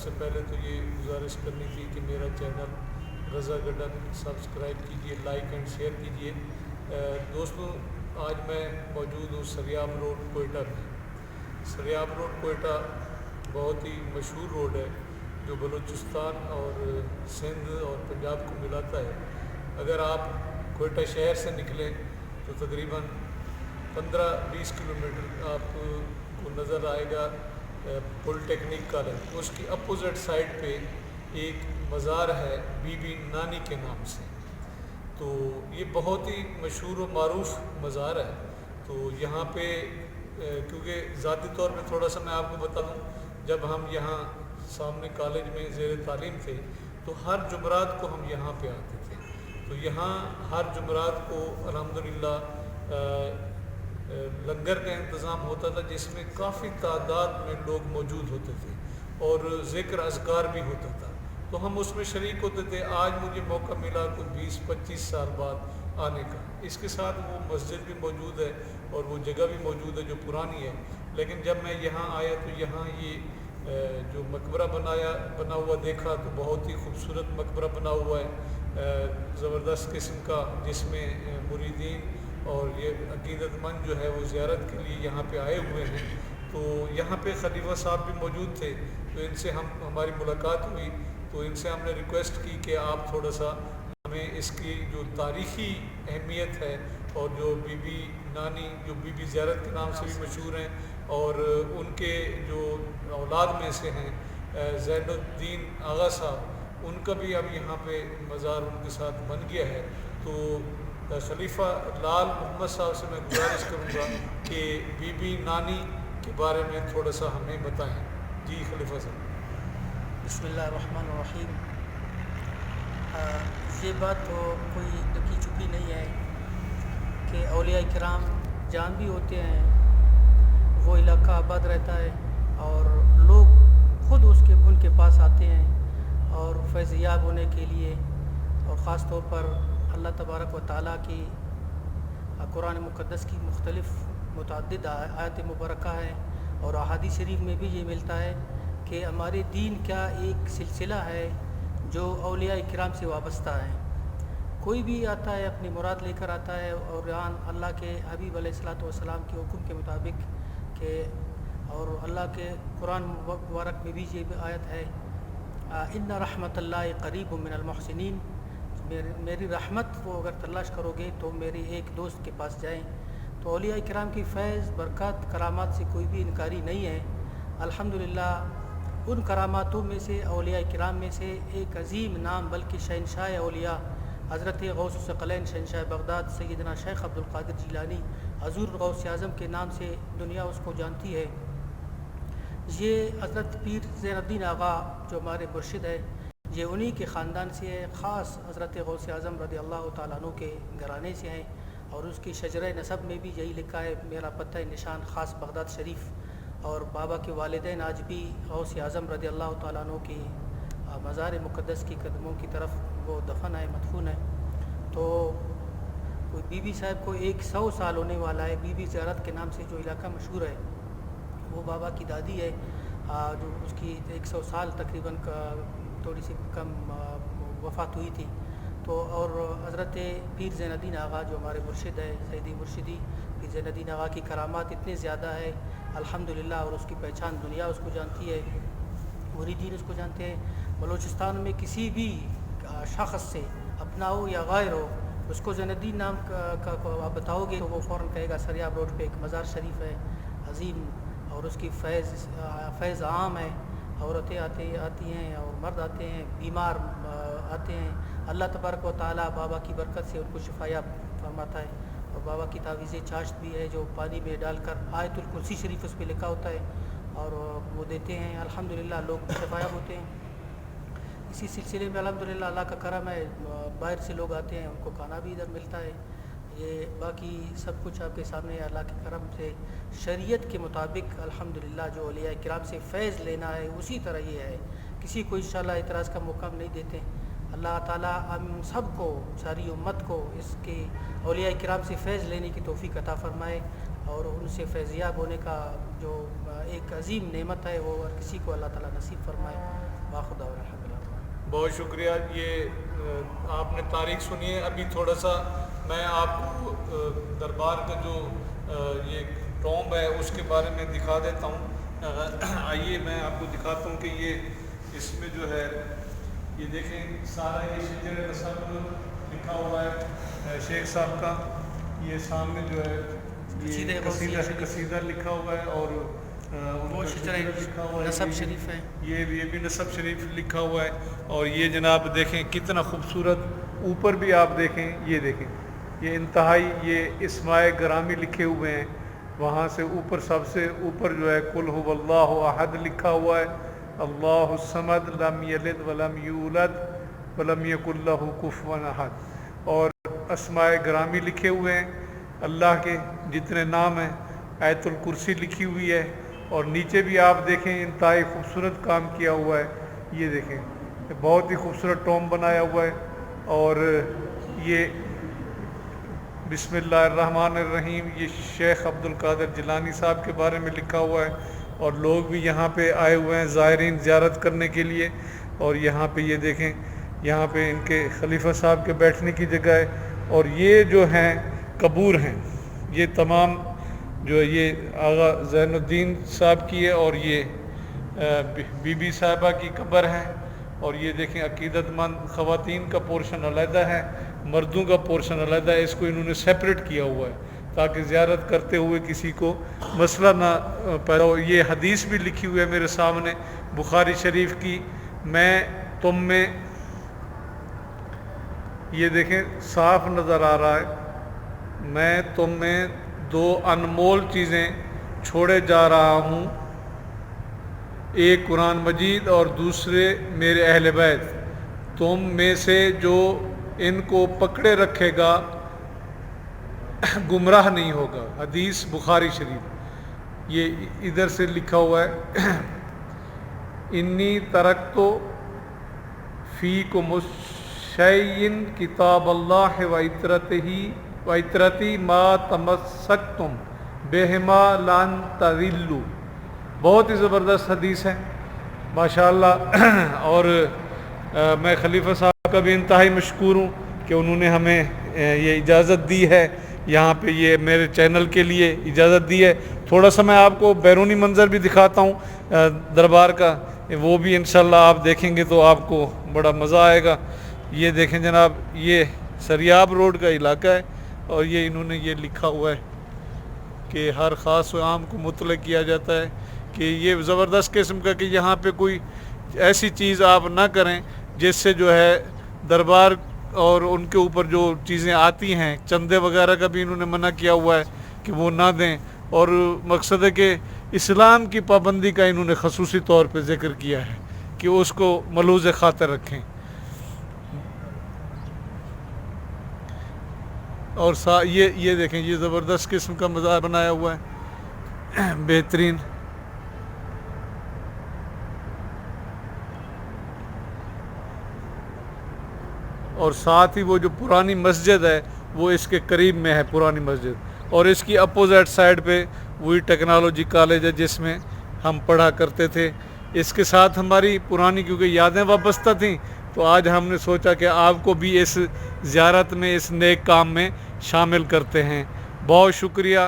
سے پہلے تو یہ گزارش کرنی تھی کہ میرا چینل غزہ گڈن سبسکرائب کیجئے، لائک اینڈ شیئر کیجئے۔ دوستوں، آج میں موجود ہوں سریاب روڈ کوئٹہ میں۔ سریاب روڈ کوئٹہ بہت ہی مشہور روڈ ہے جو بلوچستان اور سندھ اور پنجاب کو ملاتا ہے۔ اگر آپ کوئٹہ شہر سے نکلیں تو تقریباً 15-20 کلومیٹر آپ کو نظر آئے گا پولی ٹیکنیک کالج۔ اس کی اپوزٹ سائڈ پہ ایک مزار ہے بی بی نانی کے نام سے، تو یہ بہت ہی مشہور و معروف مزار ہے۔ تو یہاں پہ کیونکہ ذاتی طور پہ تھوڑا سا میں آپ کو بتا دوں، جب ہم یہاں سامنے کالج میں زیر تعلیم تھے تو ہر جمعرات کو ہم یہاں پہ آتے تھے۔ تو یہاں ہر جمعرات کو الحمدللہ لنگر کا انتظام ہوتا تھا، جس میں کافی تعداد میں لوگ موجود ہوتے تھے اور ذکر اذکار بھی ہوتا تھا، تو ہم اس میں شریک ہوتے تھے۔ آج مجھے موقع ملا کچھ 20-25 سال بعد آنے کا۔ اس کے ساتھ وہ مسجد بھی موجود ہے اور وہ جگہ بھی موجود ہے جو پرانی ہے، لیکن جب میں یہاں آیا تو یہاں یہ جو مقبرہ بنا ہوا دیکھا تو بہت ہی خوبصورت مقبرہ بنا ہوا ہے، زبردست قسم کا، جس میں مریدین اور یہ عقیدت مند جو ہے وہ زیارت کے لیے یہاں پہ آئے ہوئے ہیں۔ تو یہاں پہ خلیفہ صاحب بھی موجود تھے، تو ان سے ہماری ملاقات ہوئی، تو ان سے ہم نے ریکویسٹ کی کہ آپ تھوڑا سا ہمیں اس کی جو تاریخی اہمیت ہے اور جو بی بی نانی جو بی بی زیارت کے نام سے بھی مشہور ہیں، اور ان کے جو اولاد میں سے ہیں زین الدین آغا صاحب، ان کا بھی اب یہاں پہ مزار ان کے ساتھ بن گیا ہے۔ تو خلیفہ لال محمد صاحب سے میں گزارش کروں گا کہ بی بی نانی کے بارے میں تھوڑا سا ہمیں بتائیں۔ جی خلیفہ صاحب۔ بسم اللہ الرحمن الرحیم۔ یہ بات تو کوئی ڈکی چھپی نہیں ہے کہ اولیاء کرام جان بھی ہوتے ہیں، وہ علاقہ آباد رہتا ہے اور لوگ خود ان کے پاس آتے ہیں اور فیض یاب ہونے کے لیے، اور خاص طور پر اللہ تبارک و تعالیٰ کی قرآن مقدس کی متعدد آیات مبارکہ ہیں، اور احادیث شریف میں بھی یہ ملتا ہے کہ ہمارے دین کا ایک سلسلہ ہے جو اولیاء کرام سے وابستہ ہے۔ کوئی بھی آتا ہے اپنی مراد لے کر آتا ہے، اور یہاں اللہ کے حبیب علیہ الصلاۃ والسلام کے حکم کے مطابق کہ، اور اللہ کے قرآن مبارک میں بھی یہ آیت ہے ان رحمت اللہ قریب من المحسنین، میری رحمت کو اگر تلاش کرو گے تو میرے ایک دوست کے پاس جائیں۔ تو اولیاء کرام کی فیض برکات کرامات سے کوئی بھی انکاری نہیں ہے۔ الحمدللہ ان کراماتوں میں سے، اولیاء کرام میں سے ایک عظیم نام، بلکہ شہنشاہ اولیاء حضرت غوث الثقلین شہنشاہ بغداد سیدنا شیخ عبد القادر جیلانی حضور غوث اعظم کے نام سے دنیا اس کو جانتی ہے۔ یہ حضرت پیر زین الدین آغا جو ہمارے مرشد ہے، یہ انہی کے خاندان سے ہے، خاص حضرت غوث اعظم رضی اللہ تعالیٰ عنہ کے گھرانے سے ہیں، اور اس کی شجرہ نسب میں بھی یہی لکھا ہے، میرا پتہ نشان خاص بغداد شریف، اور بابا کے والدین آج بھی غوث اعظم رضی اللہ تعالیٰ عنہ کی مزار مقدس کی قدموں کی طرف وہ دفن ہے، مدفون ہے۔ تو کوئی بی بی صاحب کو 100 سال ہونے والا ہے، بی بی زیارت کے نام سے جو علاقہ مشہور ہے، وہ بابا کی دادی ہے، جو اس کی 100 سال تقریباً تھوڑی سی کم وفات ہوئی تھی۔ تو اور حضرت پیر زین الدین آغا جو ہمارے مرشد ہے، سیدی مرشدی پیر زین الدین آغا کی کرامات اتنے زیادہ ہے الحمدللہ، اور اس کی پہچان دنیا اس کو جانتی ہے، مریدین اس کو جانتے ہیں۔ بلوچستان میں کسی بھی شخص سے اپنا ہو یا غیر ہو، اس کو زین الدین نام کا آپ بتاؤ گے تو وہ فوراً کہے گا سریاب روڈ پہ ایک مزار شریف ہے عظیم، اور اس کی فیض عام ہے، عورتیں آتی ہیں اور مرد آتے ہیں، بیمار آتے ہیں، اللہ تبارک و تعالیٰ بابا کی برکت سے ان کو شفا یاب فرماتا ہے۔ اور بابا کی تعویذ چاشت بھی ہے جو پانی میں ڈال کر آیت الکرسی شریف اس پہ لکھا ہوتا ہے، اور وہ دیتے ہیں، الحمدللہ لوگ شفا یاب ہوتے ہیں۔ اسی سلسلے میں الحمدللہ اللہ کا کرم ہے، باہر سے لوگ آتے ہیں، ان کو کھانا بھی ادھر ملتا ہے۔ یہ باقی سب کچھ آپ کے سامنے اللہ کے کرم سے شریعت کے مطابق الحمدللہ جو اولیاء کرام سے فیض لینا ہے اسی طرح یہ ہے، کسی کو انشاءاللہ اعتراض کا موقع ہم نہیں دیتے۔ اللہ تعالیٰ ہم سب کو، ساری امت کو اس کے اولیاء کرام سے فیض لینے کی توفیق عطا فرمائے، اور ان سے فیضیاب ہونے کا جو ایک عظیم نعمت ہے وہ ہر کسی کو اللہ تعالیٰ نصیب فرمائے۔ واخر دعوانا الحمدللہ۔ بہت شکریہ۔ یہ آپ نے تاریخ سنی ہے۔ ابھی تھوڑا سا میں آپ کو دربار کا جو یہ ٹومب ہے اس کے بارے میں دکھا دیتا ہوں۔ آئیے میں آپ کو دکھاتا ہوں کہ یہ اس میں جو ہے یہ دیکھیں سارا یہ شجر نسب لکھا ہوا ہے شیخ صاحب کا۔ یہ سامنے جو ہے یہ قصیدہ لکھا ہوا ہے اور وہ شجر نسب شریف ہے، یہ بھی نسب شریف لکھا ہوا ہے۔ اور یہ جناب دیکھیں کتنا خوبصورت، اوپر بھی آپ دیکھیں، یہ دیکھیں یہ انتہائی یہ اسماء گرامی لکھے ہوئے ہیں۔ وہاں سے اوپر سب سے اوپر جو ہے قل هو اللہ احد لکھا ہوا ہے، اللہ الصمد لم یلد ولم یولد ولم یکن لہ کفوا احد، اور اسماء گرامی لکھے ہوئے ہیں اللہ کے جتنے نام ہیں۔ آیت الکرسی لکھی ہوئی ہے، اور نیچے بھی آپ دیکھیں انتہائی خوبصورت کام کیا ہوا ہے۔ یہ دیکھیں یہ بہت ہی خوبصورت ٹوم بنایا ہوا ہے، اور یہ بسم اللہ الرحمن الرحیم یہ شیخ عبد القادر جیلانی صاحب کے بارے میں لکھا ہوا ہے، اور لوگ بھی یہاں پہ آئے ہوئے ہیں زائرین زیارت کرنے کے لیے۔ اور یہاں پہ یہ دیکھیں یہاں پہ ان کے خلیفہ صاحب کے بیٹھنے کی جگہ ہے، اور یہ جو ہیں قبور ہیں، یہ تمام جو یہ آغا زین الدین صاحب کی ہے، اور یہ بی بی صاحبہ کی قبر ہے۔ اور یہ دیکھیں عقیدت مند خواتین کا پورشن علیحدہ ہے، مردوں کا پورشن علیحدہ ہے، اس کو انہوں نے سیپریٹ کیا ہوا ہے تاکہ زیارت کرتے ہوئے کسی کو مسئلہ نہ پیدا ہو۔ یہ حدیث بھی لکھی ہوئی ہے میرے سامنے بخاری شریف کی، میں تم میں، یہ دیکھیں صاف نظر آ رہا ہے، میں تم میں دو انمول چیزیں چھوڑے جا رہا ہوں، ایک قرآن مجید اور دوسرے میرے اہل بیت، تم میں سے جو ان کو پکڑے رکھے گا گمراہ نہیں ہوگا۔ حدیث بخاری شریف، یہ ادھر سے لکھا ہوا ہے انی ترکتو فیکم الشیئن کتاب اللہ و عطرتی ما تمسکتم بہما لن تضلوا۔ بہت ہی زبردست حدیث ہے ماشاءاللہ، اور میں خلیفہ صاحب کا بھی انتہائی مشکور ہوں کہ انہوں نے ہمیں یہ اجازت دی ہے، یہاں پہ یہ میرے چینل کے لیے اجازت دی ہے۔ تھوڑا سا میں آپ کو بیرونی منظر بھی دکھاتا ہوں دربار کا، وہ بھی انشاءاللہ آپ دیکھیں گے تو آپ کو بڑا مزہ آئے گا۔ یہ دیکھیں جناب یہ سریاب روڈ کا علاقہ ہے، اور یہ انہوں نے یہ لکھا ہوا ہے کہ ہر خاص و عام کو مطلع کیا جاتا ہے، کہ یہ زبردست قسم کا کہ یہاں پہ کوئی ایسی چیز آپ نہ کریں جس سے جو ہے دربار اور ان کے اوپر جو چیزیں آتی ہیں، چندے وغیرہ کا بھی انہوں نے منع کیا ہوا ہے کہ وہ نہ دیں، اور مقصد ہے کہ اسلام کی پابندی کا انہوں نے خصوصی طور پہ ذکر کیا ہے کہ اس کو ملحوظ خاطر رکھیں۔ اور یہ دیکھیں یہ زبردست قسم کا مزار بنایا ہوا ہے بہترین۔ اور ساتھ ہی وہ جو پرانی مسجد ہے وہ اس کے قریب میں ہے پرانی مسجد، اور اس کی اپوزٹ سائڈ پہ وہی ٹیکنالوجی کالج ہے جس میں ہم پڑھا کرتے تھے۔ اس کے ساتھ ہماری پرانی کیونکہ یادیں وابستہ تھیں، تو آج ہم نے سوچا کہ آپ کو بھی اس زیارت میں، اس نیک کام میں شامل کرتے ہیں۔ بہت شکریہ۔